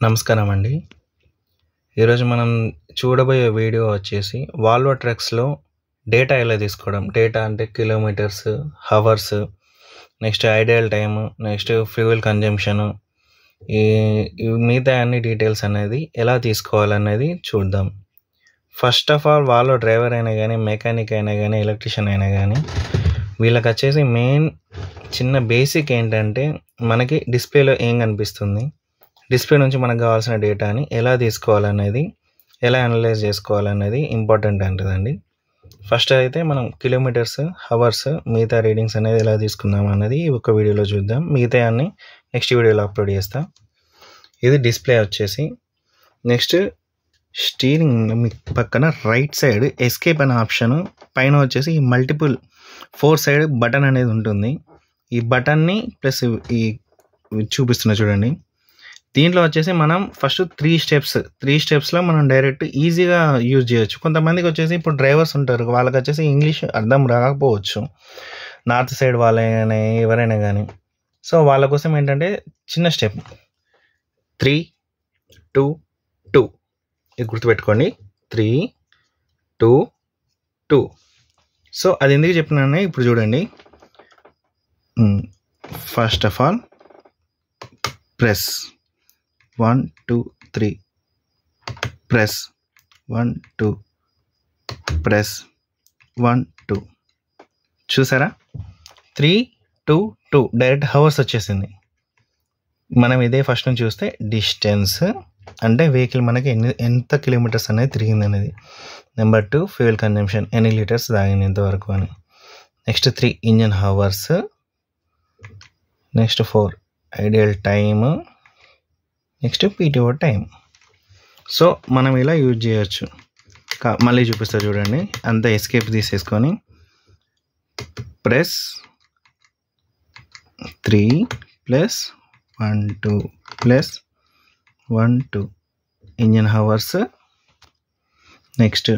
నమస్కారం అండి. ఈరోజు మనం చూడబోయే వీడియో వచ్చేసి వాల్వో ట్రక్స్‌లో డేటా ఎలా తీసుకోవడం. డేటా అంటే kilometres, hours, next ideal time, next fuel consumption, ఈ మిగతా అన్ని డీటెయిల్స్ అనేది ఎలా తీసుకోవాలనేది చూద్దాం. First of all Volvo driver అయినా కానీ, మెకానిక్ అయినా కానీ, ఎలక్ట్రీషియన్ అయినా కానీ వీళ్ళకి వచ్చేసి మెయిన్ చిన్న బేసిక్ ఏంటంటే మనకి డిస్ప్లేలో ఏం కనిపిస్తుంది, డిస్ప్లే నుంచి మనకు కావాల్సిన డేటాని ఎలా తీసుకోవాలనేది, ఎలా అనలైజ్ చేసుకోవాలనేది ఇంపార్టెంట్ అంటుందండి. ఫస్ట్ అయితే మనం కిలోమీటర్స్, హవర్స్, మిగతా రీడింగ్స్ అనేది ఎలా తీసుకుందాం అన్నది ఒక వీడియోలో చూద్దాం. మిగతా అన్ని నెక్స్ట్ వీడియోలో అప్లోడ్ చేస్తాం. ఇది డిస్ప్లే వచ్చేసి. నెక్స్ట్ స్టీరింగ్ పక్కన రైట్ సైడ్ ఎస్కేప్ అనే ఆప్షన్ పైన వచ్చేసి ఈ మల్టిపుల్ 4 సైడ్ బటన్ అనేది ఉంటుంది. ఈ బటన్ని ప్లస్ ఈ చూపిస్తున్నా చూడండి. దీంట్లో వచ్చేసి మనం ఫస్ట్ 3 స్టెప్స్లో మనం డైరెక్ట్ ఈజీగా యూజ్ చేయొచ్చు. కొంతమందికి వచ్చేసి ఇప్పుడు డ్రైవర్స్ ఉంటారు, వాళ్ళకి వచ్చేసి ఇంగ్లీష్ అర్థం రాకపోవచ్చు, నార్త్ సైడ్ వాళ్ళైనా ఎవరైనా కానీ. సో వాళ్ళ కోసం ఏంటంటే చిన్న స్టెప్ 3, 2, 2 ఇది గుర్తుపెట్టుకోండి. 3, 2, 2. సో అది ఎందుకు చెప్పినానే ఇప్పుడు చూడండి. First of all press 1, 2, 3, press 1, 2, press 1, 2. చూసారా? 3, 2, 2 డైరెక్ట్ హవర్స్ వచ్చేసింది. మనం ఇదే ఫస్ట్ నుంచి చూస్తే డిస్టెన్స్ అంటే వెహికల్ మనకి ఎంత కిలోమీటర్స్ అనేది తిరిగింది అనేది. నెంబర్ 2 ఫ్యూయల్ కన్జంప్షన్, ఎన్ని లీటర్స్ తాగింది ఇంతవరకు అని. Next 3 engine hours. Next 4 ideal time. Next PTO time. So మనం ఇలా యూజ్ చేయొచ్చు. మళ్ళీ చూపిస్తా చూడండి. అంతా ఎస్కేప్ తీసేసుకొని press 3 plus 1, 2 plus 1, 2 engine hours. Next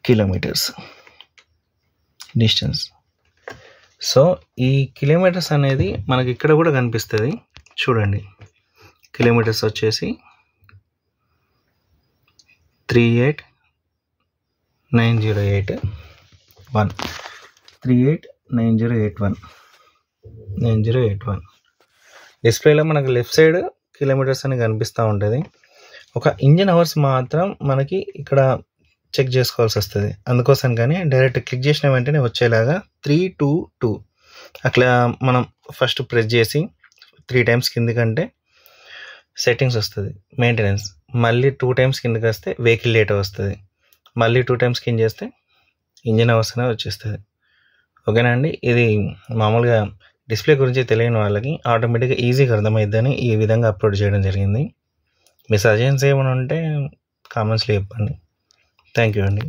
kilometres distance. So ఈ కిలోమీటర్స్ అనేది మనకి ఇక్కడ కూడా కనిపిస్తుంది చూడండి. కిలోమీటర్స్ వచ్చేసి 389081 389081 డిస్ప్లేలో మనకు లెఫ్ట్ సైడ్ కిలోమీటర్స్ అని కనిపిస్తూ ఉంటుంది. ఒక ఇంజిన్ అవర్స్ మాత్రం మనకి ఇక్కడ చెక్ చేసుకోవాల్సి వస్తుంది. అందుకోసం కానీ డైరెక్ట్ క్లిక్ చేసిన వెంటనే వచ్చేలాగా 322 అట్లా మనం ఫస్ట్ ప్రెస్ చేసి 3 టైమ్స్ కిందికంటే సెట్టింగ్స్ వస్తుంది, మెయింటెనెన్స్. మళ్ళీ 2 టైమ్స్ కిందకి వస్తే వెహికల్ డేటా వస్తుంది. మళ్ళీ 2 టైమ్స్ కింద చేస్తే ఇంజిన్ అవర్స్ అనేది వచ్చేస్తుంది. ఓకేనా అండి? ఇది మామూలుగా డిస్ప్లే గురించి తెలియని వాళ్ళకి ఆటోమేటిక్గా ఈజీగా అర్థమైద్దని ఈ విధంగా అప్లోడ్ చేయడం జరిగింది. మీ సజెషన్స్ ఏమైనా ఉంటే కామెంట్స్లో చెప్పండి. థ్యాంక్ యూ అండి.